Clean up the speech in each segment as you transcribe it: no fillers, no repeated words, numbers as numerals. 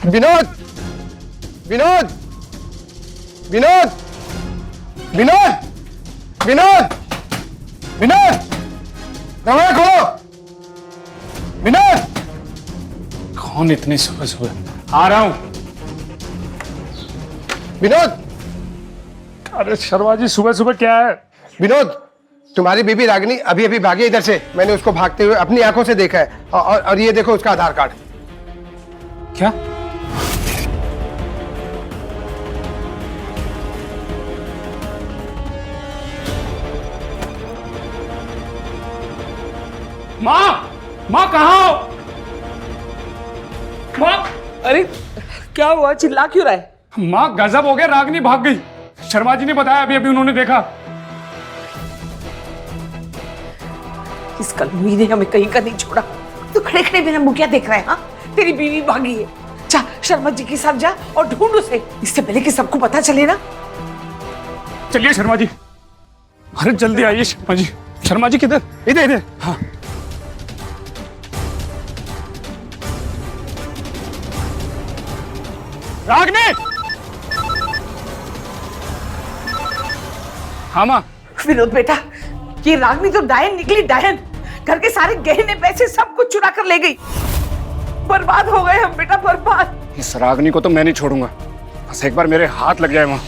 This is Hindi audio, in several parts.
विनोद, विनोद, विनोद, विनोद, विनोद, विनोद, दरवाजा खोलो। विनोद, कौन इतनी सुबह सुबह? आ रहा हूं। विनोद, अरे शर्मा जी, सुबह सुबह क्या है? विनोद, तुम्हारी बीबी रागिनी अभी अभी भागी इधर से। मैंने उसको भागते हुए अपनी आंखों से देखा है। और ये देखो उसका आधार कार्ड। क्या? माँ, माँ कहाँ हो? माँ, अरे क्या हुआ, चिल्ला क्यों रहा है? माँ गजब हो गया, रागिनी भाग गई। शर्मा जी ने बताया, अभी अभी उन्होंने देखा। इस कलमुई ने हमें कहीं का नहीं छोड़ा। तू खड़े खड़े मेरा मुंह क्या देख रहा है? हाँ, तेरी बीवी भागी है। जा शर्मा जी के साथ जा और ढूंढ उसे, इससे पहले कि सबको पता चले ना। चलिए शर्मा जी, अरे जल्दी आइए शर्मा जी। शर्मा जी किधर? इधर इधर। हाँ, रागिनी। हाँ माँ। विनोद बेटा, ये रागनी तो डायन निकली, डायन। घर के सारे गहने पैसे सब कुछ चुरा कर ले गई। बर्बाद हो गए हम बेटा, बर्बाद। इस रागिनी को तो मैं नहीं छोड़ूंगा, बस एक बार मेरे हाथ लग जाए माँ।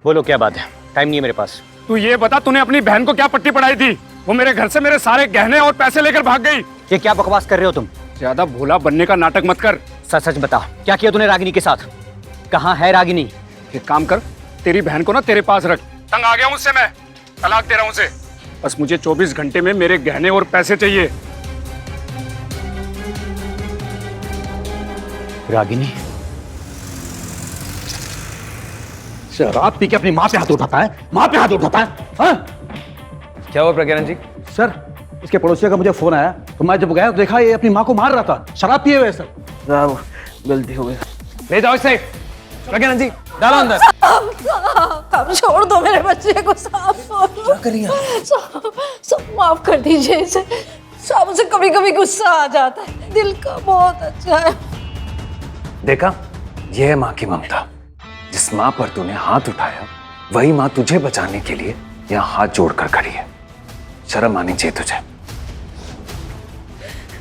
बोलो क्या बात है, टाइम नहीं है मेरे पास। तू ये बता, तूने अपनी बहन को क्या पट्टी पढ़ाई थी? वो मेरे घर से मेरे सारे गहने और पैसे लेकर भाग गई। ये क्या बकवास कर रहे हो तुम? ज्यादा भोला बनने का नाटक मत कर। सच सच बता, क्या किया तूने रागिनी के साथ? कहाँ है रागिनी? एक काम कर, तेरी बहन को ना तेरे पास रख। तंग आ गया हूं उससे मैं, तलाक दे रहा हूं उसे। बस मुझे 24 घंटे में मेरे गहने और पैसे चाहिए। रागिनी? शराब पी के अपनी माँ पे हाथ उठाता है, माँ पे हाथ उठाता है। हाँ? क्या हुआ प्रज्ञानंद जी? सर, इसके पड़ोसिया का मुझे फोन आया तो मैं जब गया तो देखा ये अपनी माँ को मार रहा था, शराब पिए हुए। सर गलती हो गई, ले जाओ इसे। प्रज्ञानंद जी डालो अंदर। अब छोड़ दो मेरे बच्चे को, साहब क्या करिए? सब माफ कर दीजिए इसे। साहब से कभी कभी गुस्सा आ जाता है, दिल का बहुत अच्छा है। देखा, यह है माँ की ममता। जिस माँ पर तूने हाथ उठाया, वही माँ तुझे बचाने के लिए यहाँ हाथ जोड़कर खड़ी है। शर्म आनी चाहिए तुझे।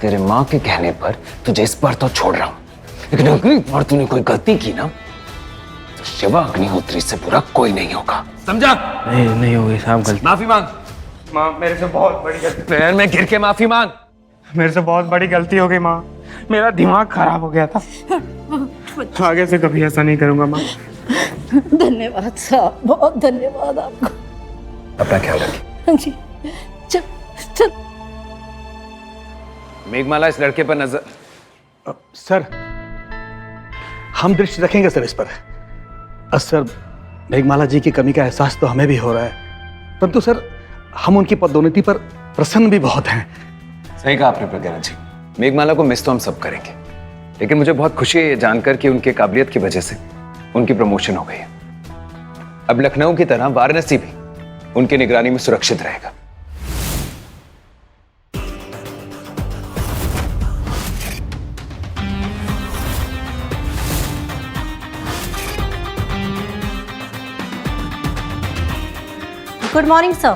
तेरे माँ के कहने पर तुझे इस बार तो छोड़ रहा हूं, लेकिन अगली बार तूने कोई गलती की ना तो शिवा अग्निहोत्री से बुरा कोई नहीं होगा, समझा? नहीं होगी साहब, गलती। माफी मांग। माँ मेरे से बहुत बड़ी गलती, पैर में गिर के माफी मांग। मेरे से बहुत बड़ी गलती हो गई माँ। मेरा दिमाग खराब हो गया था, आगे से कभी ऐसा नहीं करूंगा माँ। धन्यवाद साहब, बहुत धन्यवाद आपको। अपना ख्याल रखिए। जी चल चल। मेघमाला, इस लड़के पर नजर। सर, हम दृष्टि रखेंगे सर इस पर। सर, मेघमाला जी की कमी का एहसास तो हमें भी हो रहा है, परंतु सर हम उनकी पदोन्नति पर प्रसन्न भी बहुत हैं। सही कहा आपने प्रज्ञानंद जी, मेघमाला को मिस तो हम सब करेंगे, लेकिन मुझे बहुत खुशी है ये जानकर कि उनके काबिलियत की वजह से उनकी प्रमोशन हो गई है। अब लखनऊ की तरह वाराणसी भी उनकी निगरानी में सुरक्षित रहेगा। Good morning sir,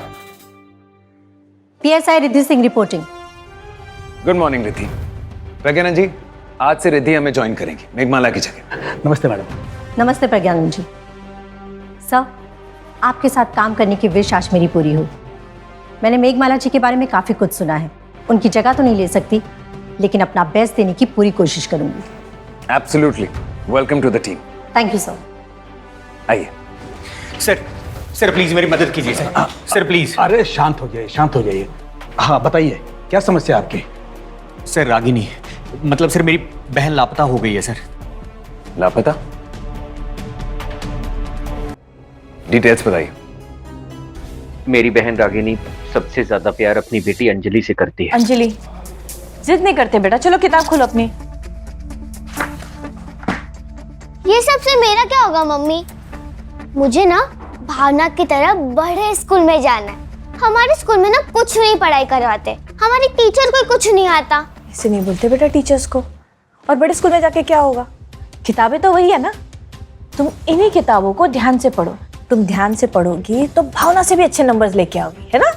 PSI Riddhi Singh reporting. Good morning Riddhi. Pragyanand ji, आज से रिद्धि हमें ज्वाइन करेंगी मेघमाला की जगह। नमस्ते मैडम। नमस्ते प्रज्ञानंद जी। सर, आपके साथ काम करने की विश आज मेरी पूरी हुई। मैंने मेघमाला जी के बारे में काफ़ी कुछ सुना है। उनकी जगह तो नहीं ले सकती, लेकिन अपना बेस्ट देने की पूरी कोशिश करूंगी। Absolutely, welcome to the team. Thank you sir. आइए। सर प्लीज मेरी मदद कीजिए सर। Sir please. अरे शांत हो जाइए, शांत हो जाइए। हाँ बताइए, क्या समस्या आपकी? सर रागिनी, मतलब सर मेरी बहन लापता हो गई है सर। लापता? डिटेल्स बताइए। मेरी बहन रागिनी सबसे ज्यादा प्यार अपनी बेटी अंजलि से करती है। अंजलि, जिद नहीं करते बेटा, चलो किताब खोलो अपनी। ये सबसे मेरा क्या होगा मम्मी? मुझे ना भावना की तरह बड़े स्कूल में जाना है। हमारे स्कूल में ना कुछ नहीं पढ़ाई करवाते, हमारे टीचर को कुछ नहीं आता। ऐसे नहीं बोलते बेटा टीचर्स को। और बड़े स्कूल में जाके क्या होगा? किताबें तो वही है ना। तुम इन्हीं किताबों को ध्यान से पढ़ो। तुम ध्यान से पढ़ोगी तो भावना से भी अच्छे नंबर्स लेके आओगी, है ना?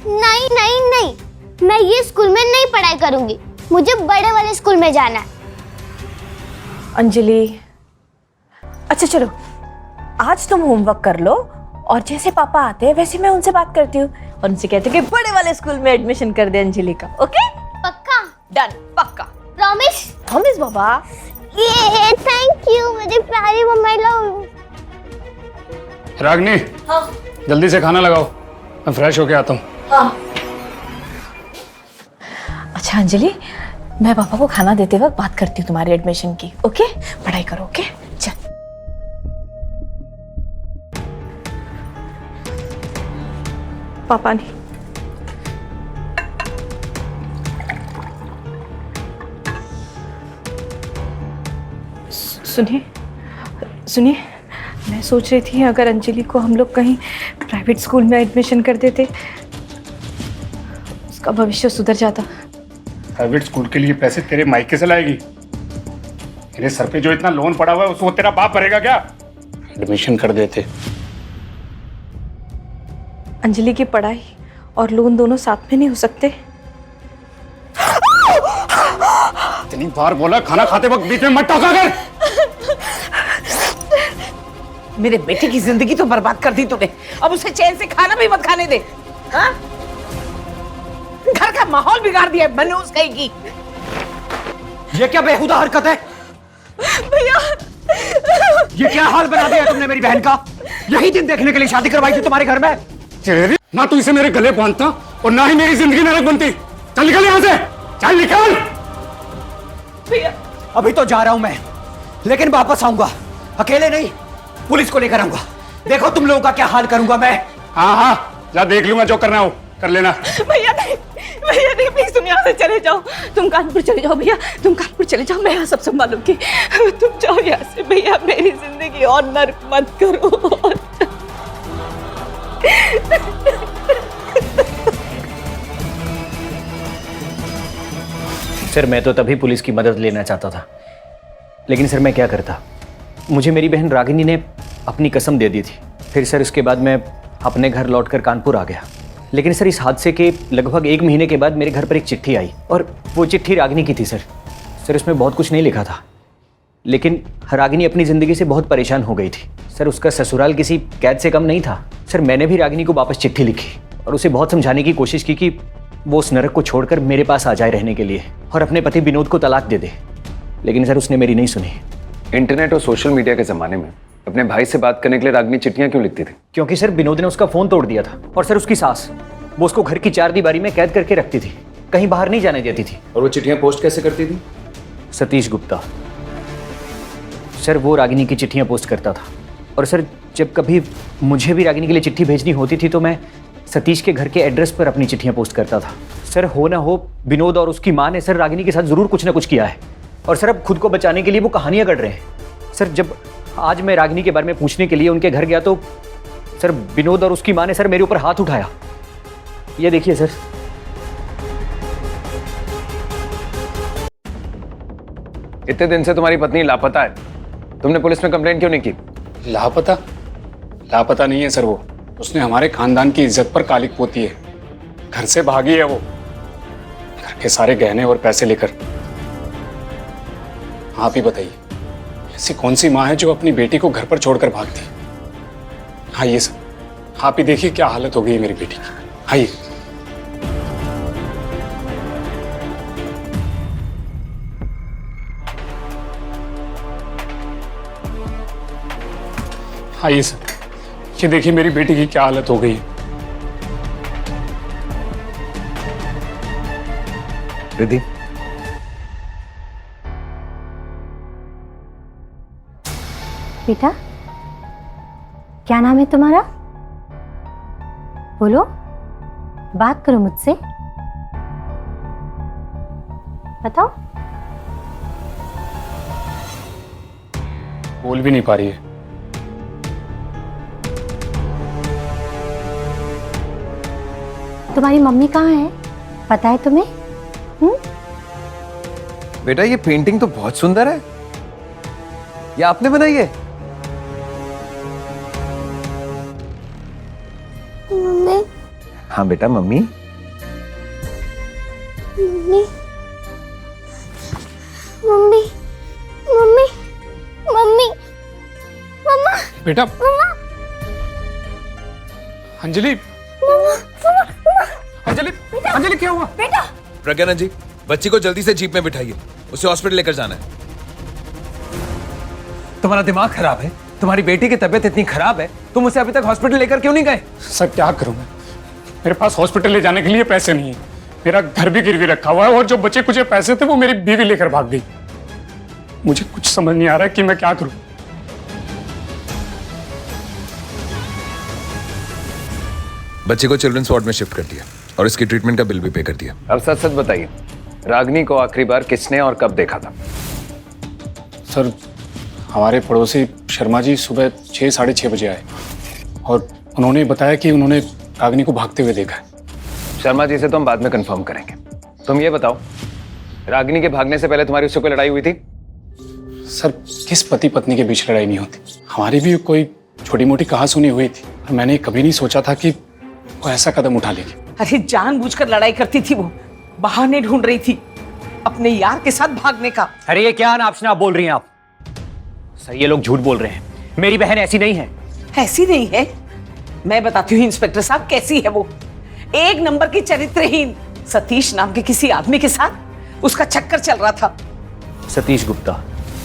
नहीं नहीं नहीं, मैं ये स्कूल में नहीं पढ़ाई करूंगी, मुझे बड़े वाले स्कूल में जाना है। अंजलि, अच्छा चलो, आज तुम होमवर्क कर लो और जैसे पापा आते हैं वैसे मैं उनसे बात करती हूँ और उनसे कहती हूँ कि बड़े वाले स्कूल में एडमिशन कर दे अंजलि का। ओके? पक्का? डन, पक्का। प्रॉमिस? प्रॉमिस बाबा। ये थैंक यू मेरी प्यारी मम्मी। लव। रागनी, हाँ जल्दी से खाना लगाओ, मैं फ्रेश होके आता हूँ। हाँ। अच्छा अंजलि, मैं पापा को खाना देते वक्त बात करती हूँ तुम्हारे एडमिशन की। ओके? पढ़ाई करो। ओके? चल। पापा नहीं। सुनिए सुनिए, मैं सोच रही थी अगर अंजलि को हम लोग कहीं प्राइवेट स्कूल में एडमिशन कर देते, उसका भविष्य सुधर जाता। प्राइवेट स्कूल के लिए पैसे तेरे मायके से लाएगी? मेरे सर पे जो इतना लोन पड़ा हुआ है उसको तेरा बाप भरेगा क्या? एडमिशन कर देते। अंजलि की पढ़ाई और लोन दोनों साथ में नहीं हो सकते। इतनी बार बोला खाना खाते वक्त बीच में मत टोका कर। मेरे बेटे की जिंदगी तो बर्बाद कर दी तूने, अब उसे चैन से खाना भी मत खाने दे। हाँ? घर का माहौल बिगाड़ दिया है मनोज कहेगी। ये क्या बेहुदा हरकत है? भैया, ये क्या हाल बना दिया तुमने मेरी बहन का? यही दिन देखने के लिए शादी करवाई थी तुम्हारे घर में। तेरी ना तू इसे मेरे गले बांधता और ना ही मेरी जिंदगी नरक बनती। चल निकल यहाँ से, चल निकल। भैया अभी तो जा रहा हूं मैं, लेकिन वापस आऊंगा। अकेले नहीं, पुलिस को लेकर आऊंगा। देखो तुम लोगों का क्या हाल करूंगा मैं। हाँ हाँ, जा देख लूंगा, जो करना हो कर लेना। भैया नहीं, भैया नहीं, प्लीज तुम यहाँ से चले जाओ। तुम कानपुर चले जाओ भैया, तुम कानपुर चले जाओ, मैं यहाँ सब संभालूंगी। तुम जाओ यहाँ से भैया, मेरी जिंदगी और नर्क मत करो। सर मैं तो तभी पुलिस की मदद लेना चाहता था, लेकिन सर मैं क्या करता? मुझे मेरी बहन रागिनी ने अपनी कसम दे दी थी। फिर सर उसके बाद मैं अपने घर लौटकर कानपुर आ गया। लेकिन सर इस हादसे के लगभग 1 महीने के बाद मेरे घर पर एक चिट्ठी आई और वो चिट्ठी रागिनी की थी सर। सर उसमें बहुत कुछ नहीं लिखा था, लेकिन रागिनी अपनी ज़िंदगी से बहुत परेशान हो गई थी। सर उसका ससुराल किसी कैद से कम नहीं था। सर मैंने भी रागिनी को वापस चिट्ठी लिखी और उसे बहुत समझाने की कोशिश की कि वो उस नरक को छोड़कर मेरे पास आ जाए रहने के लिए और अपने पति विनोद को तलाक दे दे। लेकिन सर उसने मेरी नहीं सुनी। इंटरनेट और सोशल मीडिया के ज़माने में अपने भाई से बात करने के लिए रागिनी चिट्ठियाँ क्यों लिखती थी? क्योंकि सर विनोद ने उसका फ़ोन तोड़ दिया था और सर उसकी सास वो उसको घर की 4 दीवारी में कैद करके रखती थी, कहीं बाहर नहीं जाने देती थी। और वो चिट्ठियाँ पोस्ट कैसे करती थी? सतीश गुप्ता सर, वो रागिनी की चिट्ठियाँ पोस्ट करता था। और सर जब कभी मुझे भी रागिनी के लिए चिट्ठी भेजनी होती थी तो मैं सतीश के घर के एड्रेस पर अपनी चिट्ठियाँ पोस्ट करता था। सर हो ना हो विनोद और उसकी माँ ने सर रागिनी के साथ ज़रूर कुछ ना कुछ किया है और सर अब खुद को बचाने के लिए वो कहानियाँ गढ़ रहे हैं। सर जब आज मैं रागिनी के बारे में पूछने के लिए उनके घर गया तो सर विनोद और उसकी माँ ने सर मेरे ऊपर हाथ उठाया। ये देखिए सर। इतने दिन से तुम्हारी पत्नी लापता है, तुमने पुलिस में कंप्लेंट क्यों नहीं की? लापता? लापता नहीं है सर, वो उसने हमारे खानदान की इज्जत पर कालिक पोती है। घर से भागी है वो, घर के सारे गहने और पैसे लेकर। आप ही बताइए, ऐसी कौन सी माँ है जो अपनी बेटी को घर पर छोड़कर भागती? आइए सर, आप ही देखिए क्या हालत हो गई है मेरी बेटी की। आइए। आइए सर, ये देखिए मेरी बेटी की क्या हालत हो गई है। रिद्धि, बेटा क्या नाम है तुम्हारा? बोलो, बात करो मुझसे, बताओ। बोल भी नहीं पा रही है। तुम्हारी मम्मी कहाँ है, पता है तुम्हें? बेटा ये पेंटिंग तो बहुत सुंदर है, ये आपने बनाई है? मम्मी हाँ बेटा, mummy. Mummy mummy mummy mummy mamma बेटा मम्मा अंजलि, अंजलि, अंजलि क्या हुआ? बेटा प्रज्ञानंद जी, बच्ची को जल्दी से जीप में बिठाइए, उसे हॉस्पिटल लेकर जाना है। तुम्हारा दिमाग खराब है? तुम्हारी बेटी की तबीयत इतनी खराब है, तुम उसे अभी तक हॉस्पिटल लेकर क्यों नहीं गए? सर क्या करूं मैं, मेरे पास हॉस्पिटल ले जाने के लिए पैसे नहीं है, मेरा घर भी गिरवी रखा हुआ है और जो बचे कुछ पैसे थे वो मेरी बीवी लेकर भाग गई। मुझे कुछ समझ नहीं आ रहा है कि मैं क्या करूं। बच्चे को चिल्ड्रंस वार्ड में शिफ्ट कर दिया और इसकी ट्रीटमेंट का बिल भी पे कर दिया। अब सच सच बताइए, रागिनी को आखिरी बार किसने और कब देखा था? सर हमारे पड़ोसी शर्मा जी सुबह 6 साढ़े 6 बजे आए और उन्होंने बताया कि उन्होंने रागिनी को भागते हुए देखा है। शर्मा जी से तो हम बाद में कंफर्म करेंगे। तुम ये बताओ, रागिनी के भागने से पहले तुम्हारी उससे कोई लड़ाई हुई थी? सर किस पति पत्नी के बीच लड़ाई नहीं होती, हमारी भी कोई छोटी मोटी कहासुनी हुई थी और मैंने कभी नहीं सोचा था कि वो ऐसा कदम उठा लेगी। अरे जानबूझकर लड़ाई करती थी वो, बहाने ढूंढ रही थी अपने यार के साथ भागने का। अरे ये क्या अनाप शनाप बोल रही हैं आप? सर ये लोग झूठ बोल रहे हैं, मेरी बहन ऐसी नहीं है। ऐसी नहीं है? मैं बताती हूँ इंस्पेक्टर साहब कैसी है वो। एक नंबर की चरित्रहीन, सतीश नाम के किसी आदमी के साथ उसका चक्कर चल रहा था। सतीश गुप्ता?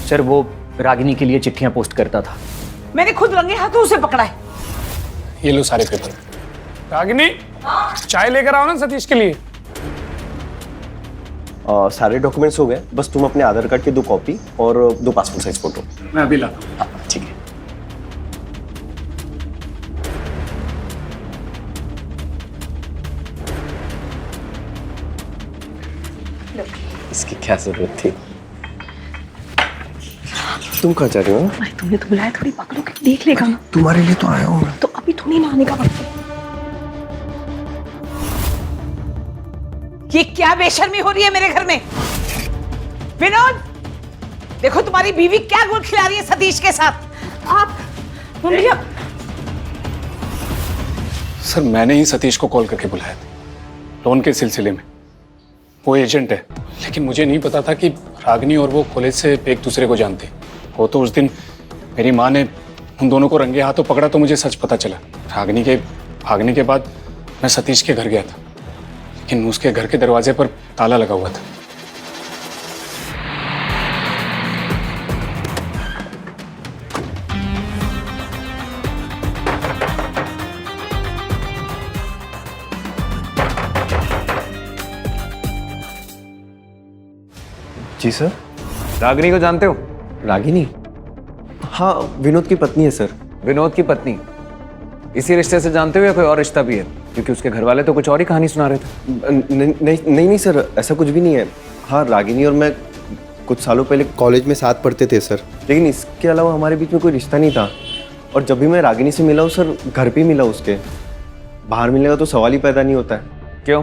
सर वो रागिनी के लिए चिट्ठियां पोस्ट करता था। मैंने खुद रंगे हाथों उसे पकड़ा है। ये लो सारे पेपर। रागिनी चाय लेकर आओ ना सतीश के लिए। सारे डॉक्यूमेंट्स हो गए, बस तुम अपने आधार कार्ड की 2 कॉपी और 2 पासपोर्ट साइज फोटो। मैं अभी लाता हूँ। हाँ ठीक है। इसकी क्या जरूरत थी? तुम कहाँ जा रही हो? भाई तुमने तो बुलाया, थोड़ी पकड़ो कि देख लेगा ना। तुम्हारे लिए तो आया हूँ मैं। तो अभी थोड़ी ना आने का वक्त है। ये क्या बेशर्मी हो रही है मेरे घर में? विनोद देखो तुम्हारी बीवी क्या गुल खिला रही है सतीश के साथ। आप मम्मी सर मैंने ही सतीश को कॉल करके बुलाया था लोन के सिलसिले में। वो एजेंट है, लेकिन मुझे नहीं पता था कि रागिनी और वो कॉलेज से एक दूसरे को जानते। वो तो उस दिन मेरी माँ ने उन दोनों को रंगे हाथों पकड़ा तो मुझे सच पता चला। रागिनी के भागने के बाद मैं सतीश के घर गया था, लेकिन उसके घर के दरवाजे पर ताला लगा हुआ था। जी सर। रागिनी को जानते हो? रागिनी? हाँ, विनोद की पत्नी है सर। विनोद की पत्नी? इसी रिश्ते से जानते हो या कोई और रिश्ता भी है? क्योंकि उसके घर वाले तो कुछ और ही कहानी सुना रहे थे। नहीं सर, ऐसा कुछ भी नहीं है। हाँ, रागिनी और मैं कुछ सालों पहले कॉलेज में साथ पढ़ते थे सर, लेकिन इसके अलावा हमारे बीच में कोई रिश्ता नहीं था। और जब भी मैं रागिनी से मिला हूँ सर, घर पे मिला उसके, बाहर मिलने का तो सवाल ही पैदा नहीं होता है। क्यों?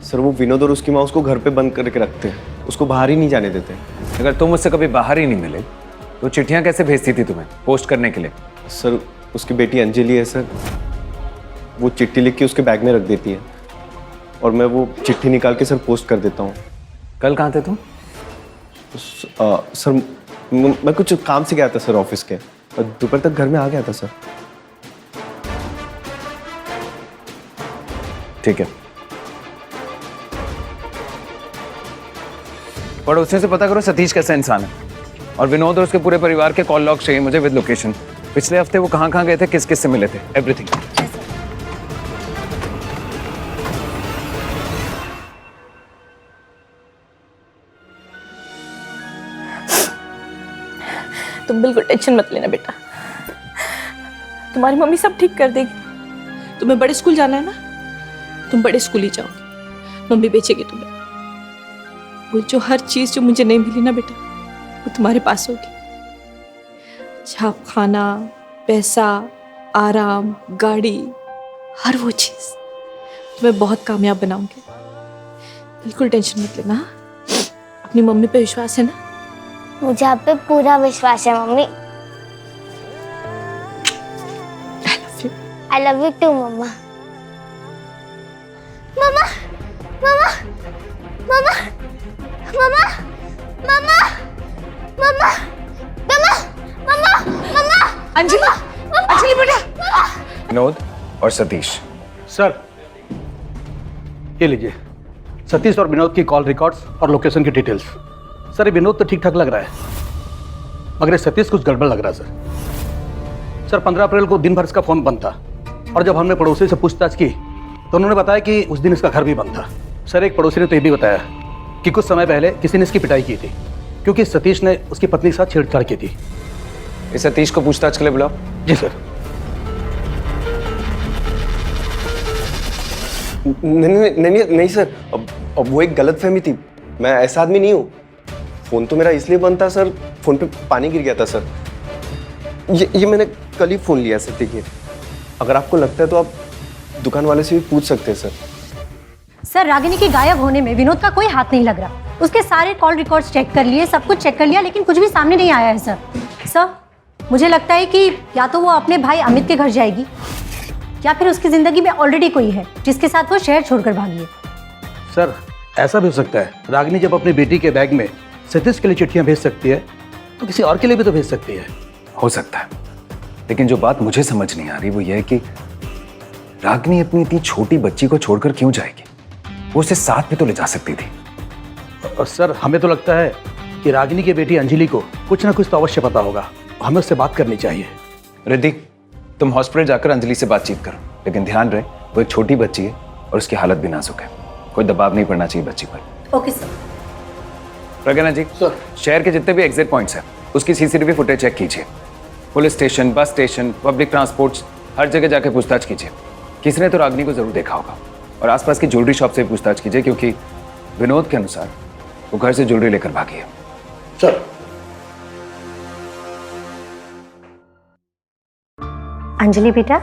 सर वो विनोद और उसकी माँ उसको घर पे बंद करके रखते हैं, उसको बाहर ही नहीं जाने देते। अगर तुम उससे कभी बाहर ही नहीं मिले तो चिट्ठियां कैसे भेजती थी तुम्हें पोस्ट करने के लिए? सर उसकी बेटी अंजलि है सर, वो चिट्ठी लिख के उसके बैग में रख देती है और मैं वो चिट्ठी निकाल के सर पोस्ट कर देता हूँ। कल कहाँ थे तुम? सर मैं कुछ काम से गया था सर ऑफिस के, और दोपहर तक घर में आ गया था सर। ठीक है, पड़ोसियों से पता करो सतीश कैसा इंसान है, और विनोद और उसके पूरे परिवार के कॉल लॉग चाहिए मुझे विद लोकेशन। पिछले हफ्ते वो कहाँ गए थे, किस किस से मिले थे, एवरीथिंग। तुम बिल्कुल टेंशन मत लेना बेटा, तुम्हारी मम्मी सब ठीक कर देगी। तुम्हें बड़े स्कूल जाना है ना, तुम बड़े स्कूल ही जाओगे, मम्मी बेचेगी तुम्हें। वो जो हर चीज जो मुझे नहीं मिली ना बेटा, वो तुम्हारे पास होगी। छाप खाना, पैसा, आराम, गाड़ी, हर वो चीज तुम्हें बहुत कामयाब बनाऊंगी। बिल्कुल टेंशन मत लेना। अपनी मम्मी पे विश्वास है ना? मुझे आप पे पूरा विश्वास है mummy. I love you too mamma. Mamma mamma mamma mamma mamma mamma mamma mamma mamma Anjali, Anjali बेटा। विनोद और सतीश। सर ये लीजिए सतीश और विनोद की कॉल रिकॉर्ड्स और लोकेशन की डिटेल्स। सर ये विनोद तो ठीक ठाक लग रहा है, मगर ये सतीश कुछ गड़बड़ लग रहा है सर 15 अप्रैल को दिन भर इसका फोन बंद था, और जब हमने पड़ोसी से पूछताछ की तो उन्होंने बताया कि उस दिन इसका घर भी बंद था। सर एक पड़ोसी ने तो ये भी बताया कि कुछ समय पहले किसी ने इसकी पिटाई की थी, क्योंकि सतीश ने उसकी पत्नी के साथ छेड़छाड़ की थी। इस सतीश को पूछताछ के लिए बुलाओ। जी सर। नहीं सर, अब वो एक गलतफहमी थी। मैं ऐसा आदमी नहीं हूँ। फोन तो मेरा इसलिए बंद था सर, फोन पे पानी गिर गया था सर। ये मैंने कल ही फोन लिया सर। देखिए अगर आपको लगता है तो आप दुकान वाले से भी पूछ सकते हैं सर। सर रागिनी के गायब होने में विनोद का कोई हाथ नहीं लग रहा। उसके सारे कॉल रिकॉर्ड्स चेक कर लिए, सब कुछ चेक कर लिया, लेकिन कुछ भी सामने नहीं आया है सर। मुझे लगता है कि या तो वो अपने भाई अमित के घर जाएगी, या फिर उसकी जिंदगी में ऑलरेडी कोई है जिसके साथ वो शहर छोड़कर भागी है। सर ऐसा भी हो सकता है, रागिनी जब अपनी बेटी के बैग में सतीश के लिए चिट्ठियां भेज सकती है तो किसी और के लिए भी तो भेज सकती है। हो सकता है, लेकिन जो बात मुझे समझ नहीं आ रही वो ये है कि रागिनी अपनी इतनी छोटी बच्ची को छोड़कर क्यों जाएगी? वो उसे साथ में तो ले जा सकती थी। और सर हमें तो लगता है कि रागिनी की बेटी अंजलि को कुछ ना कुछ तो अवश्य पता होगा, हमें उससे बात करनी चाहिए। रिद्धि, तुम हॉस्पिटल जाकर अंजलि से बातचीत करो, लेकिन ध्यान रहे वो एक छोटी बच्ची है और उसकी हालत भी नाजुक है। कोई दबाव नहीं पड़ना चाहिए बच्ची पर। Okay sir. Pragya ji sir, शहर के जितने भी एग्जिट पॉइंट्स हैं उसकी सीसीटीवी फुटेज चेक कीजिए। Police station, bus station, public transport, हर जगह जाके पूछताछ कीजिए। किसी ने तो रागिनी को जरूर देखा होगा। और आसपास की ज्वेलरी शॉप से भी पूछताछ कीजिए, क्योंकि विनोद के अनुसार वो घर से ज्वेलरी लेकर भागी है। सर अंजलि बेटा,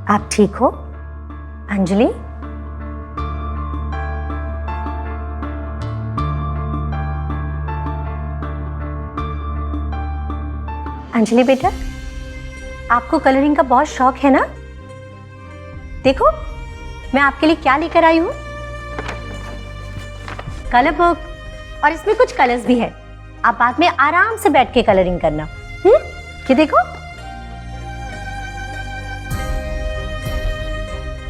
आप ठीक हो? अंजलि अंजलि बेटा, आपको कलरिंग का बहुत शौक है ना? देखो मैं आपके लिए क्या लेकर आई हूं। कलर बुक, और इसमें कुछ कलर्स भी है। आप बाद में आराम से बैठ के कलरिंग करना। ये देखो,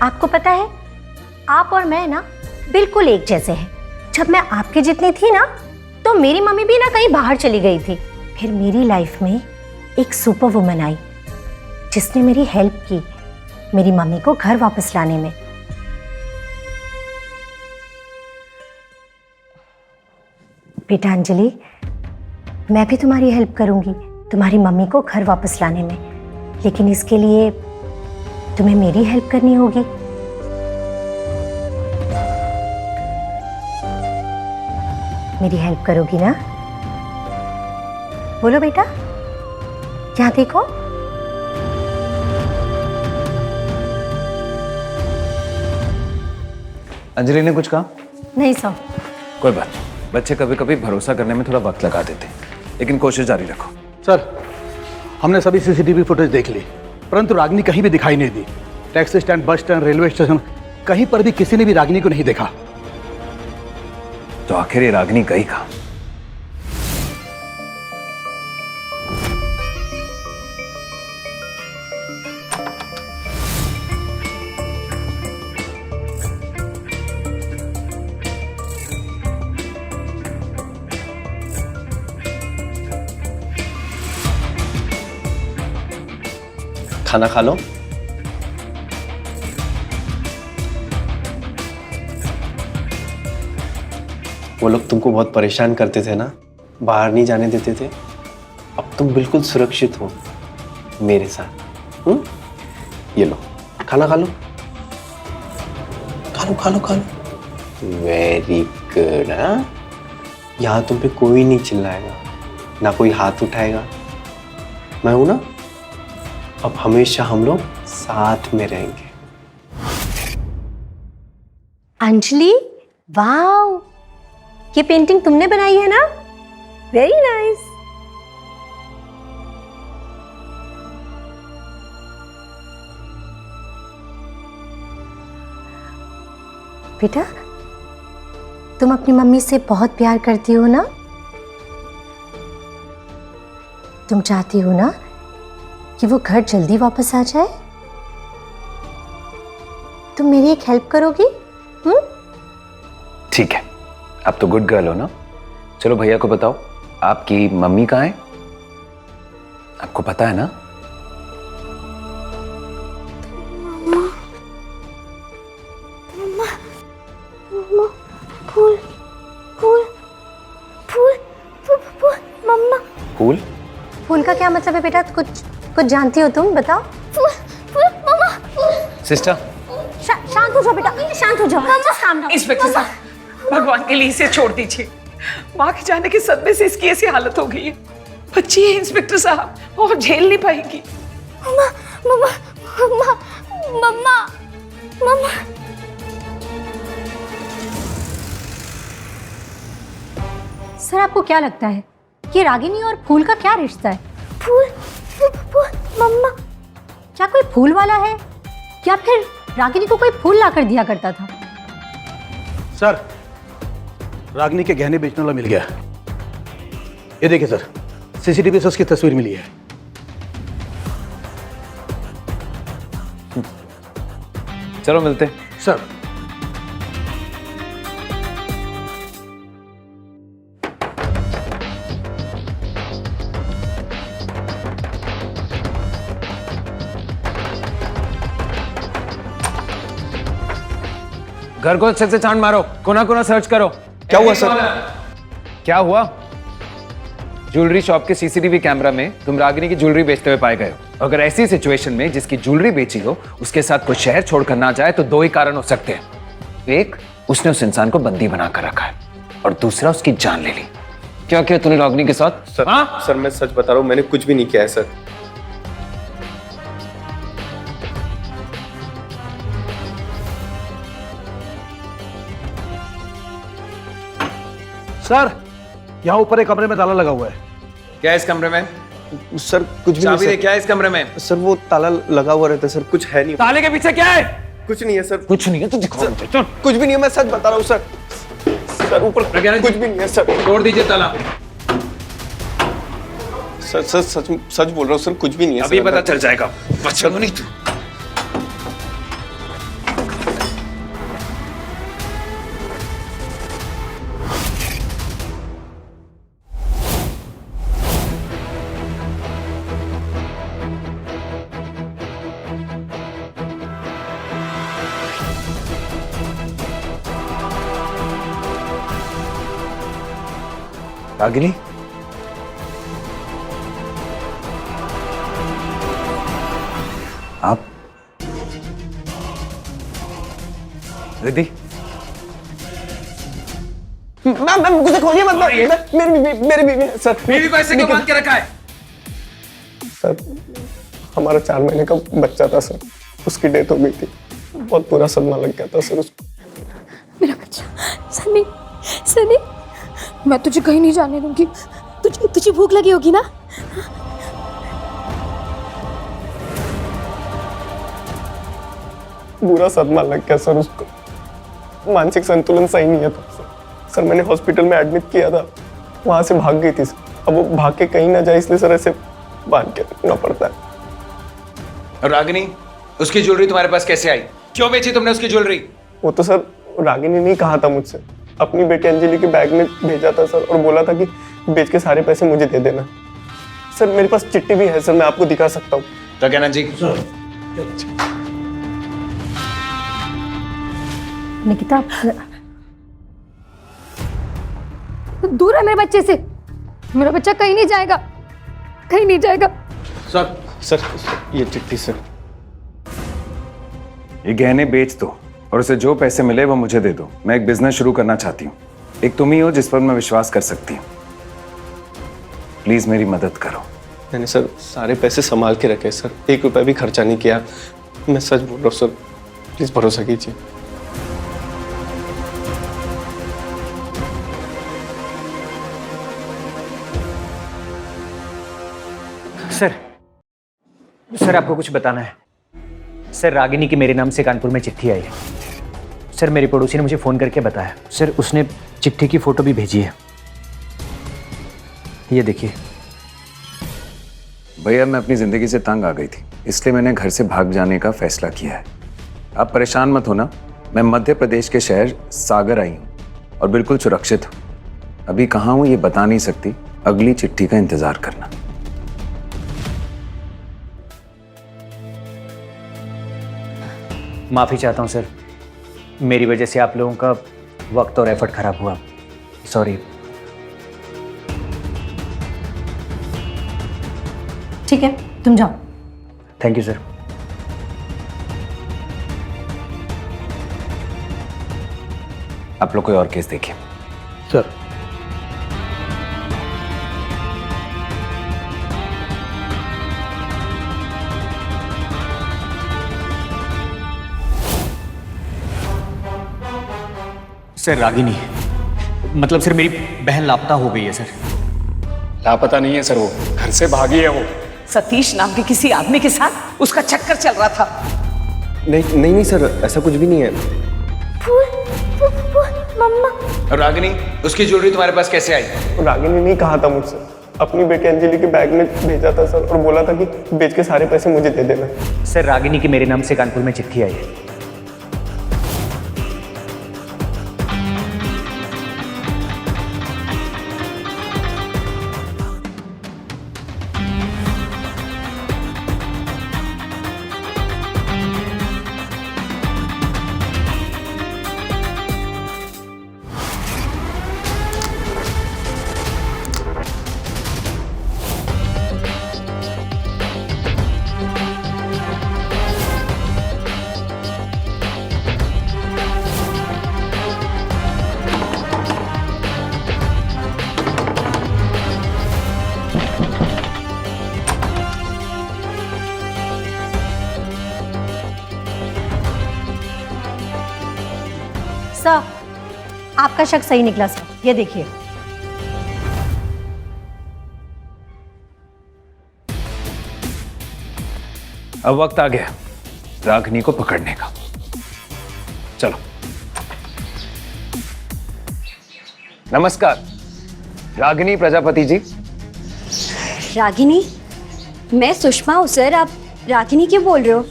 आपको पता है आप और मैं ना बिल्कुल एक जैसे हैं। जब मैं आपके जितनी थी ना तो मेरी मम्मी भी ना कहीं बाहर चली गई थी। फिर मेरी लाइफ में एक सुपर वुमन आई जिसने मेरी हेल्प की मेरी मम्मी को घर वापस लाने में। बेटा अंजलि, मैं भी तुम्हारी हेल्प करूंगी तुम्हारी मम्मी को घर वापस लाने में, लेकिन इसके लिए तुम्हें मेरी हेल्प करनी होगी। मेरी हेल्प करोगी ना? बोलो बेटा, यहाँ देखो। अंजलि ने कुछ कहा? नहीं सर। कोई बात नहीं, बच्चे कभी कभी भरोसा करने में थोड़ा वक्त लगा देते हैं, लेकिन कोशिश जारी रखो। सर हमने सभी सीसीटीवी फुटेज देख ली, परंतु रागिनी कहीं भी दिखाई नहीं दी। Taxi stand, bus stand, railway station, कहीं पर भी किसी ने भी रागिनी को नहीं देखा। तो आखिर ये रागिनी गई कहाँ? खाना खा लो। वो लोग तुमको बहुत परेशान करते थे ना, बाहर नहीं जाने देते थे। अब तुम बिल्कुल सुरक्षित हो मेरे साथ। ये लो खाना खा लो, खा लो खा लो खा लो। Very good. हाँ, यहाँ तुम पे कोई नहीं चिल्लाएगा, ना कोई हाथ उठाएगा, मैं हूं ना, अब हमेशा हम लोग साथ में रहेंगे। अंजलि, वाओ, ये पेंटिंग तुमने बनाई है ना? Very nice. बेटा, तुम अपनी मम्मी से बहुत प्यार करती हो ना? तुम चाहती हो ना कि वो घर जल्दी वापस आ जाए? तुम मेरी एक हेल्प करोगी? ठीक है, अब तो गुड गर्ल हो ना। चलो भैया को बताओ, आपकी मम्मी कहाँ है? आपको पता है ना? फूल फूल फूल फूल मम्मा। फूल? फूल का क्या मतलब है बेटा? कुछ जानती हो तुम? बताओ। फूल फूल मम्मा। सिस्टर, शांत हो जाओ बेटा, शांत हो जाओ। इंस्पेक्टर साहब, भगवान के लिए इसे छोड़ दीजिए। माँ के जाने के सदमे से इसकी ऐसी हालत हो गई है। बच्ची है इंस्पेक्टर साहब, और झेल नहीं पाएगी। मम्मा मम्मा मम्मा मम्मा मम्मा। सर, आपको क्या लगता है कि रागिनी और फूल का क्या रिश्ता है? फूल फूल मम्मा। क्या कोई फूल वाला है या फिर रागिनी को कोई फूल लाकर दिया करता था? सर, रागिनी के गहने बेचने वाला मिल गया। ये देखिए सर, सीसीटीवी से उसकी तस्वीर मिली है। चलो मिलते। सर, घर को अच्छे से छान मारो, कोना कोना सर्च करो। क्या हुआ सर? क्या हुआ? ज्वेलरी शॉप के सीसीटीवी कैमरा में तुम रागिनी की ज्वेलरी बेचते हुए पाए गए हो। अगर ऐसी सिचुएशन में जिसकी ज्वेलरी बेची हो उसके साथ कोई शहर छोड़कर ना जाए तो दो ही कारण हो सकते हैं। एक, उसने उस इंसान को बंदी बनाकर रखा है, और दूसरा, उसकी जान ले ली। क्या किया तूने रागिनी के साथ? सर, सर मैं सच बता रहा हूँ, मैंने कुछ भी नहीं किया है सर। सर, यहाँ ऊपर एक कमरे में ताला लगा हुआ है। क्या है इस कमरे में? सर कुछ भी चाबी नहीं दे, सर। क्या है इस कमरे में? सर वो ताला लगा हुआ रहता है सर, कुछ है नहीं। ताले के पीछे क्या है? कुछ नहीं है सर। कुछ नहीं है तो दिखाओ मुझे। चल। कुछ भी नहीं है, मैं सच बता रहा हूँ सर। सर ऊपर कुछ भी नहीं है सर। तोड़ दीजिए ताला। सर सर सच सच बोल रहा हूँ सर, कुछ भी नहीं है। अभी सर, पता चल जाएगा। बचेगा नहीं तू। रागिनी, आप? रिद्धि, मैम मुझे खोलिए मत। मेरी बीवी है सर। बीवी पैसे क्यों बांध के रखा है? सर, हमारा 4 महीने का बच्चा था सर, उसकी डेथ हो गई थी। बहुत बुरा सदमा लग गया था सर उसको। मेरा बच्चा। सनी, सनी, मैं तुझे कहीं नहीं जाने दूंगी। तुझे भूख लगी होगी ना? बुरा सदमा लग गया सर उसको। मानसिक संतुलन सही नहीं है था सर। मैंने हॉस्पिटल में एडमिट किया था, वहां से भाग गई थी सर। अब वो भाग के कहीं ना जाए इसलिए सर ऐसे बांध के रखना पड़ता है। रागिनी, उसकी ज्वेलरी तुम्हारे पास कैसे आई? क्यों बेची तुमने उसकी ज्वेलरी? वो तो सर रागिनी ने कहा था मुझसे, अपनी बेटी अंजलि के बैग में भेजा था सर, और बोला था कि बेच के सारे पैसे मुझे दे देना। सर मेरे पास चिट्ठी भी है सर, मैं आपको दिखा सकता हूँ। तो कहना जी। निकिता, दूर है मेरे बच्चे से। मेरा बच्चा कहीं नहीं जाएगा, कहीं नहीं जाएगा। सर ये चिट्ठी सर। ये गहने बेच दो और उसे जो पैसे मिले वो मुझे दे दो। मैं एक बिजनेस शुरू करना चाहती हूँ। एक तुम ही हो जिस पर मैं विश्वास कर सकती हूँ। प्लीज मेरी मदद करो। मैंने सर सारे पैसे संभाल के रखे सर, 1 रुपया भी खर्चा नहीं किया। मैं सच बोल रहा हूँ सर, प्लीज भरोसा कीजिए। सर आपको कुछ बताना है। सर रागिनी की मेरे नाम से कानपुर में चिट्ठी आई है। सर मेरे पड़ोसी ने मुझे फ़ोन करके बताया। सर उसने चिट्ठी की फ़ोटो भी भेजी है, ये देखिए। भैया मैं अपनी ज़िंदगी से तंग आ गई थी, इसलिए मैंने घर से भाग जाने का फैसला किया है। आप परेशान मत होना, मैं मध्य प्रदेश के शहर सागर आई हूँ और बिल्कुल सुरक्षित हूँ। अभी कहाँ हूँ ये बता नहीं सकती, अगली चिट्ठी का इंतज़ार करना। माफ़ी चाहता हूँ सर, मेरी वजह से आप लोगों का वक्त और एफर्ट खराब हुआ, सॉरी। ठीक है, तुम जाओ। Thank you sir. आप लोग कोई और केस देखिए। सर सर रागिनी, मतलब सर मेरी बहन लापता हो गई है सर। लापता नहीं है सर, वो घर से भागी है। वो सतीश नाम के किसी आदमी के साथ उसका चक्कर चल रहा था। नहीं सर, ऐसा कुछ भी नहीं है। मम्मा, रागिनी, उसकी ज्वेलरी तुम्हारे पास कैसे आई? रागिनी ने कहा था मुझसे, अपनी बेटी अंजलि के बैग में भेजा था सर, और बोला था कि बेच के सारे पैसे मुझे दे देना। सर रागिनी की मेरे नाम से कानपुर में चिट्ठी आई है। सर, आपका शक सही निकला सर, ये देखिए। अब वक्त आ गया रागिनी को पकड़ने का। चलो। नमस्कार रागिनी प्रजापति जी। रागिनी, मैं सुषमा हूँ सर, आप रागिनी क्यों बोल रहे हो?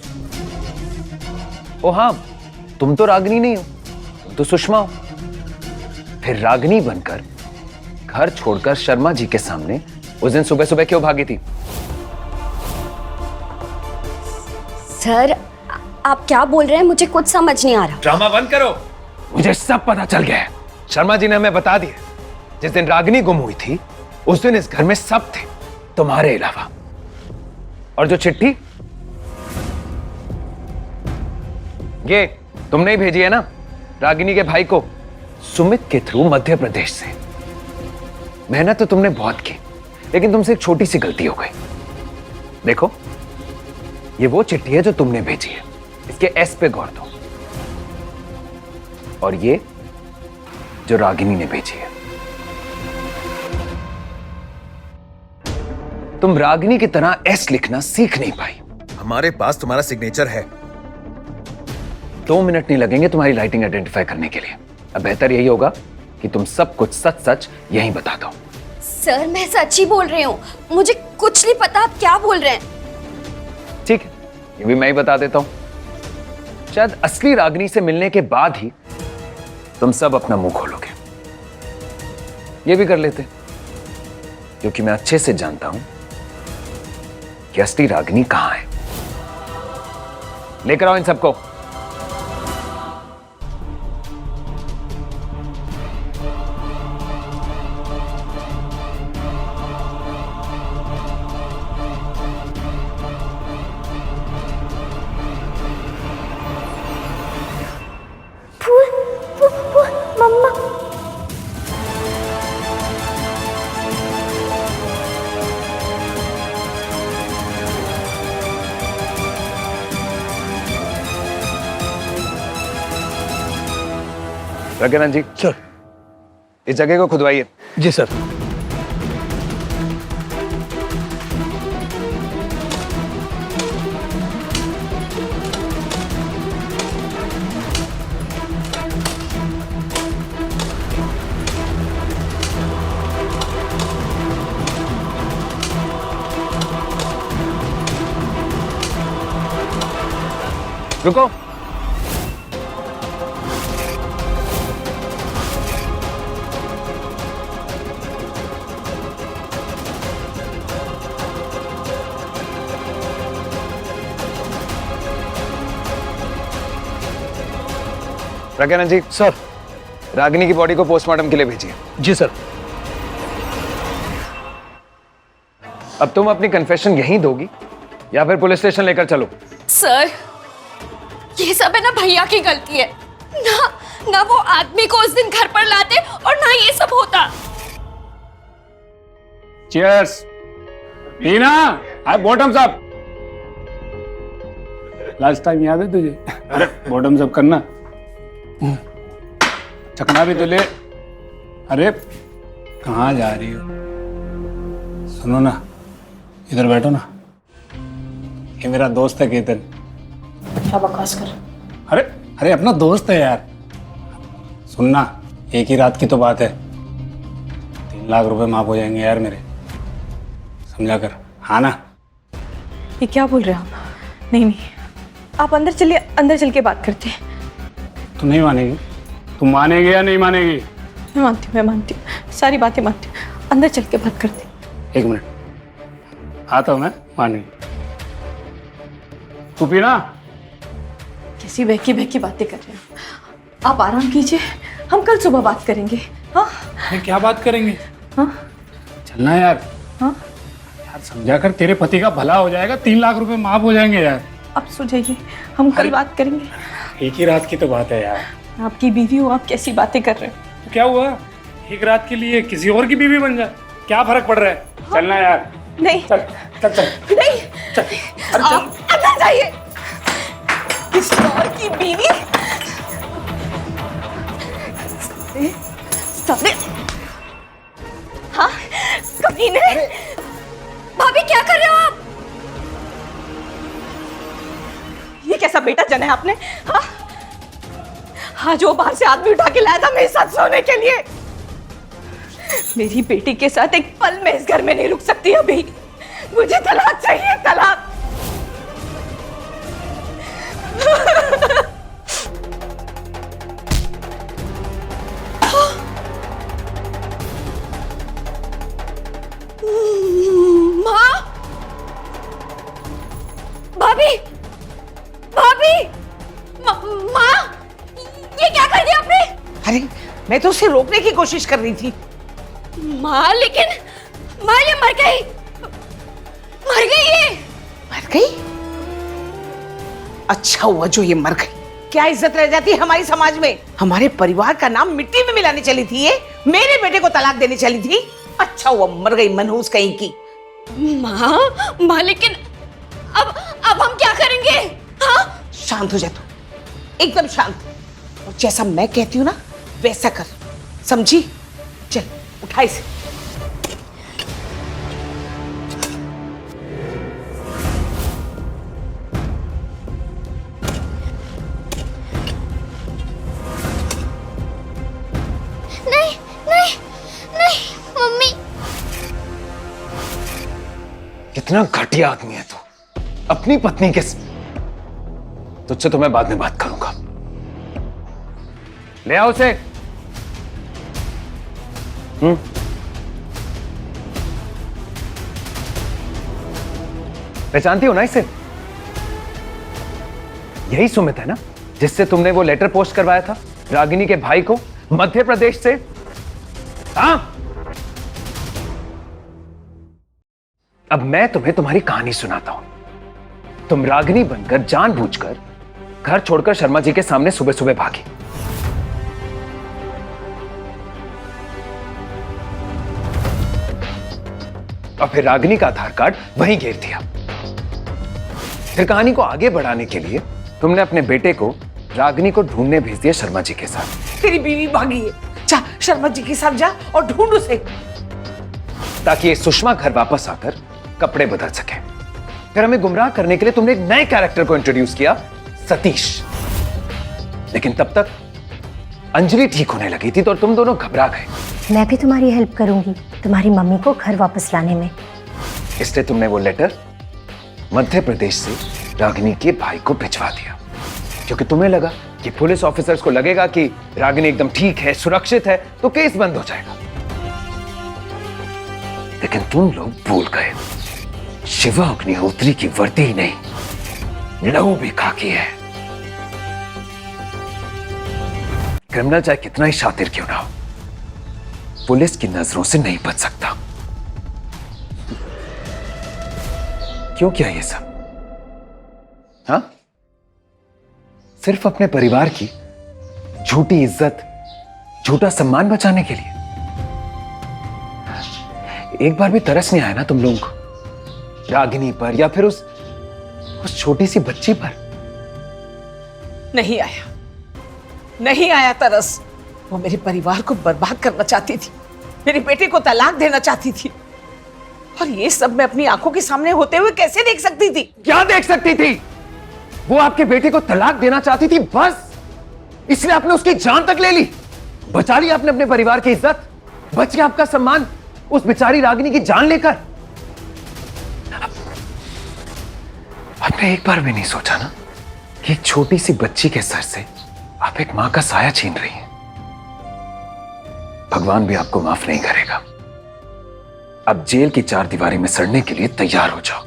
ओ हाँ, तुम तो रागिनी नहीं हो, तुम तो सुषमा हो। फिर रागिनी बनकर घर छोड़कर शर्मा जी के सामने उस दिन सुबह सुबह क्यों भागी थी? सर आप क्या बोल रहे हैं, मुझे कुछ समझ नहीं आ रहा। ड्रामा बंद करो, मुझे सब पता चल गया है। शर्मा जी ने हमें बता दिया, जिस दिन रागिनी गुम हुई थी उस दिन इस घर में सब थे तुम्हारे अलावा। और जो चिट्ठी ये तुमने ही भेजी है ना रागिनी के भाई को सुमित के थ्रू मध्य प्रदेश से। मेहनत तो तुमने बहुत की, लेकिन तुमसे एक छोटी सी गलती हो गई। देखो ये वो चिट्ठी है जो तुमने भेजी है, इसके एस पे गौर दो। और ये जो रागिनी ने भेजी है। तुम रागिनी की तरह एस लिखना सीख नहीं पाई। हमारे पास तुम्हारा सिग्नेचर है। 2 मिनट नहीं लगेंगे तुम्हारी राइटिंग आइडेंटिफाई करने के लिए। अब बेहतर यही होगा कि तुम सब कुछ सच सच यहीं बता दो। सर मैं सच ही बोल रही हूँ, मुझे कुछ नहीं पता आप क्या बोल रहे हैं। ठीक है, ये भी मैं ही बता देता हूं। शायद असली रागिनी से मिलने के बाद ही तुम सब अपना मुंह खोलोगे। ये भी कर लेते, क्योंकि मैं अच्छे से जानता हूं कि असली रागिनी कहां है। लेकर आओ इन सबको। मम्मा, प्रज्ञानंद जी, सर। इस जगह को खुदवाइए। जी सर। रुको। प्रज्ञानंद जी, सर। रागिनी की बॉडी को पोस्टमार्टम के लिए भेजिए। जी सर। अब तुम अपनी कन्फेशन यहीं दोगी या फिर पुलिस स्टेशन लेकर चलो? सर, ये सब है ना भैया की गलती है। ना वो आदमी को उस दिन घर पर लाते और ना ये सब होता। चीयर्स। पीना, आई बॉटम्स अप। लास्ट टाइम याद है तुझे? अरे बॉटम्स अप करना। चकना भी तो ले। अरे कहाँ जा रही हो? सुनो ना, इधर बैठो ना। ये मेरा दोस्त है केतन। क्या बकवास कर? अरे अरे अपना दोस्त है यार। सुनना, एक ही रात की तो बात है। 3 लाख रुपए माफ हो जाएंगे यार मेरे, समझा कर। हाँ ना? ये क्या बोल रहे हो आप? नहीं नहीं, आप अंदर चलिए, अंदर चल के बात करते हैं। तू नहीं मानेगी? तुम मानेगी या नहीं मानेगी? मैं मानती हूँ, सारी बातें मानती हूँ। अंदर चल के बात करते हैं। 1 मिनट, आता हूँ मैं। मानेगी? तू पीना। कैसी बहकी बहकी बातें कर रहे हैं आप? आराम कीजिए, हम कल सुबह बात करेंगे। हाँ क्या बात करेंगे? हाँ चलना यार। हाँ यार समझा कर, तेरे पति का भला हो जाएगा। 3 लाख रुपए माफ हो जाएंगे यार। आप सुझाइए, हम कल बात करेंगे। एक ही रात की तो बात है यार। आपकी बीवी हो, आप कैसी बातें कर रहे हो? तो क्या हुआ? एक रात के लिए किसी और की बीवी बन जा, क्या फर्क पड़ रहा है? हाँ? चलना यार। नहीं चल चल चल नहीं चल। अरे चल। अंदर जाइए। किसी और की बीवी? सामने। हाँ कमीने। भाभी क्या कर रहे हो आप? ये कैसा बेटा जना है आपने? हाँ हाँ, जो बाहर से आदमी उठा के लाया था मेरे साथ सोने के लिए। मेरी बेटी के साथ एक पल में इस घर में नहीं रुक सकती अभी। मुझे तलाक चाहिए, तलाक। माँ, भाभी, भाभी, माँ, ये क्या कर दिया आपने? अरे मैं तो उसे रोकने की कोशिश कर रही थी। माँ, लेकिन माँ ये मर गई ये। मर गई? अच्छा हुआ जो ये मर गई। क्या इज्जत रह जाती है हमारी समाज में? हमारे परिवार का नाम मिट्टी में मिलाने चली थी ये। मेरे बेटे को तलाक देने चली थी। अच्छा हुआ मर गई, मनहूस कहीं की। माँ लेकिन अब हम क्या करेंगे? हाँ? शांत हो जा तू, एकदम शांत। और जैसा मैं कहती हूँ ना वैसा कर, समझी? चल उठा इसे। नहीं नहीं नहीं मम्मी। कितना घटिया आदमी है तू। अपनी पत्नी के तुझसे तो मैं बाद में बात करूंगा। ले आओ उसे। पहचानती हो ना इसे? यही सुमित है ना जिससे तुमने वो लेटर पोस्ट करवाया था रागिनी के भाई को मध्य प्रदेश से? हाँ? अब मैं तुम्हें तुम्हारी कहानी सुनाता हूं। तुम रागिनी बनकर जानबूझकर घर छोड़कर शर्मा जी के सामने सुबह सुबह भागी। और फिर रागिनी का आधार कार्ड वहीं घेर दिया। फिर कहानी को आगे बढ़ाने के लिए तुमने अपने बेटे को रागिनी को ढूंढने भेज दिया शर्मा जी के साथ, तेरी बीवी भागी है। जा शर्मा जी के साथ जा और ढूंढ उसे। ताकि ये सुषमा घर वापस आकर कपड़े बदल सके। फिर हमें गुमराह करने के लिए तुमने एक नए कैरेक्टर को इंट्रोड्यूस किया, सतीश। लेकिन तब तक अंजलि ठीक होने लगी थी तो तुम दोनों घबरा गए। मैं भी तुम्हारी हेल्प करूंगी तुम्हारी मम्मी को घर वापस लाने में। इसलिए तुमने वो लेटर मध्य प्रदेश से रागिनी के भाई को भिजवा दिया, क्योंकि तुम्हें लगा कि पुलिस ऑफिसर्स को लगेगा कि रागिनी एकदम ठीक है, सुरक्षित है, तो केस बंद हो जाएगा। लेकिन तुम लोग भूल गए, शिवा अग्निहोत्री की वर्दी ही नहीं, लहू भी खाकी है। क्रिमिनल चाहे कितना ही शातिर क्यों ना हो, पुलिस की नजरों से नहीं बच सकता। क्यों किया ये सब? हाँ, सिर्फ अपने परिवार की झूठी इज्जत, झूठा सम्मान बचाने के लिए? एक बार भी तरस नहीं आया ना तुम लोगों को रागिनी पर या फिर उस छोटी सी बच्ची पर? नहीं आया, नहीं आया तरस। वो मेरे परिवार को बर्बाद करना चाहती थी, मेरे बेटे को तलाक देना चाहती थी, और ये सब मैं अपनी आंखों के सामने होते हुए कैसे देख सकती थी? क्या देख सकती थी? वो आपके बेटे को तलाक देना चाहती थी, बस इसलिए आपने उसकी जान तक ले ली। बचा ली आपने अपने परिवार की इज्जत, बच गया आपका सम्मान उस बेचारी रागिनी की जान लेकर। आपने एक बार भी नहीं सोचा ना कि एक छोटी सी बच्ची के सर से आप एक मां का साया छीन रही हैं। भगवान भी आपको माफ नहीं करेगा। अब जेल की चार दीवारी में सड़ने के लिए तैयार हो जाओ।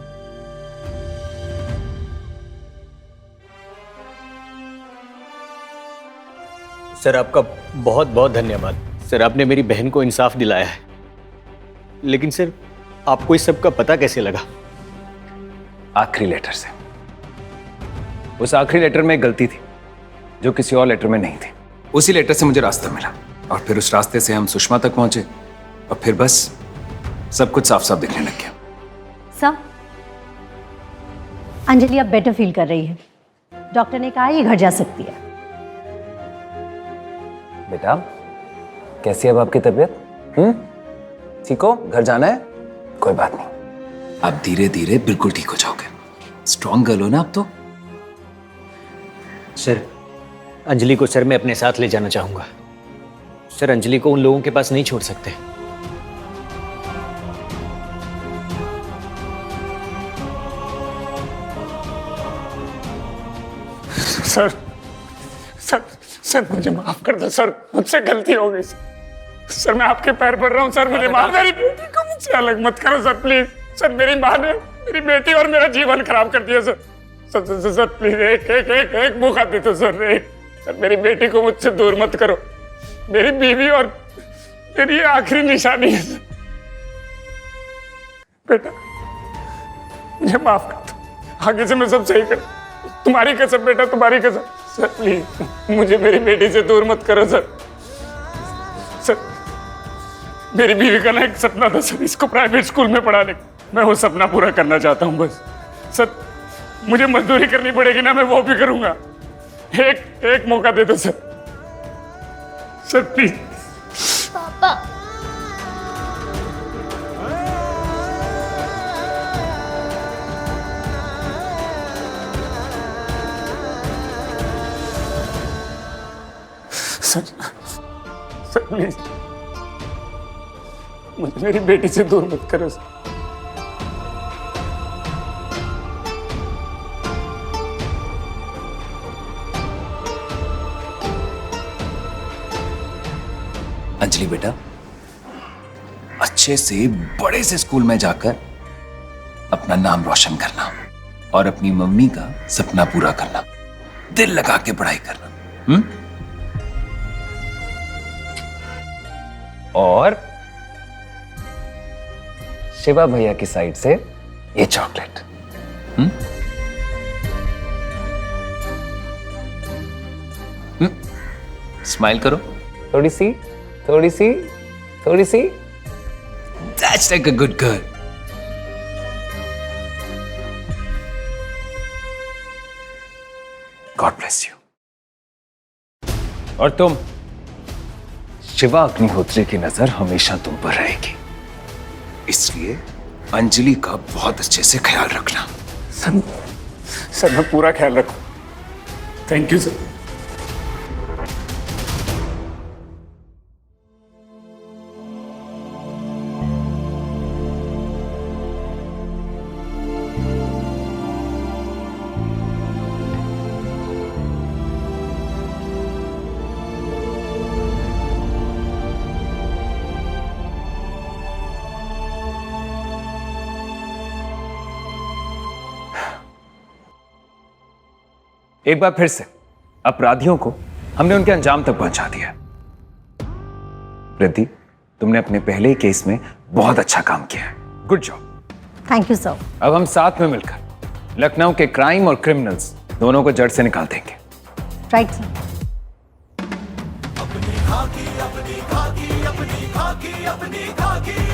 सर आपका बहुत बहुत धन्यवाद। सर आपने मेरी बहन को इंसाफ दिलाया है। लेकिन सर आपको इस सब का पता कैसे लगा? आखिरी लेटर से। उस आखिरी लेटर में एक गलती थी जो किसी और लेटर में नहीं थी। उसी लेटर से मुझे रास्ता मिला और फिर उस रास्ते से हम सुषमा तक पहुंचे और फिर बस सब कुछ साफ साफ दिखने लग गया। सर, अंजलि अब बेटर फील कर रही है। डॉक्टर ने कहा ये घर जा सकती है। बेटा कैसी है अब आपकी तबीयत? ठीक हो? घर जाना है? कोई बात नहीं, आप धीरे धीरे बिल्कुल ठीक हो जाओगे। स्ट्रॉन्ग गर्ल हो ना आप तो। सर अंजलि को सर मैं अपने साथ ले जाना चाहूंगा। सर अंजलि को उन लोगों के पास नहीं छोड़ सकते। सर सर सर मुझे माफ कर दो सर, मुझसे गलती हो गई सर। मैं आपके पैर पड़ रहा हूँ सर, मुझे माफ। मेरी बेटी को मुझसे अलग मत करो सर, प्लीज सर। मेरी माँ ने मेरी बेटी और मेरा जीवन खराब कर दिया सर। सर प्लीज एक मौका दे दो सर। सर मेरी बेटी को मुझसे दूर मत करो। मेरी बीवी और मेरी आखिरी निशानी है सर। बेटा मुझे माफ कर दो, आगे से मैं सब सही कर। तुम्हारी कसम बेटा, तुम्हारी कसम। सर प्लीज मुझे मेरी बेटी से दूर मत करो सर। सर मेरी बीवी का ना एक सपना था सर, इसको प्राइवेट स्कूल में पढ़ाने का। मैं वो सपना पूरा करना चाहता हूँ बस। सर मुझे मजदूरी करनी पड़ेगी ना, मैं वो भी करूंगा। एक मौका दे दो सर। Sir please. पापा सर प्लीज मुझे मेरी बेटी से दूर मत करो सर। अंजलि बेटा, अच्छे से बड़े से स्कूल में जाकर अपना नाम रोशन करना और अपनी मम्मी का सपना पूरा करना। दिल लगा के पढ़ाई करना। और शिवा भैया की साइड से ये चॉकलेट। स्माइल करो, थोड़ी सी थोड़ी सी थोड़ी सी। That's like a good girl. God bless you. और तुम, शिवा अग्निहोत्री की नजर हमेशा तुम पर रहेगी, इसलिए अंजलि का बहुत अच्छे से ख्याल रखना। सर मैं पूरा ख्याल रखूं। Thank you sir. एक बार फिर से अपराधियों को हमने उनके अंजाम तक पहुंचा दिया। रिद्धि, तुमने अपने पहले केस में बहुत अच्छा काम किया है। Good job. Thank you sir. अब हम साथ में मिलकर लखनऊ के क्राइम और क्रिमिनल्स दोनों को जड़ से निकाल देंगे। Right sir. अपनी खाकी, अपनी खाकी, अपनी खाकी, अपनी खाकी।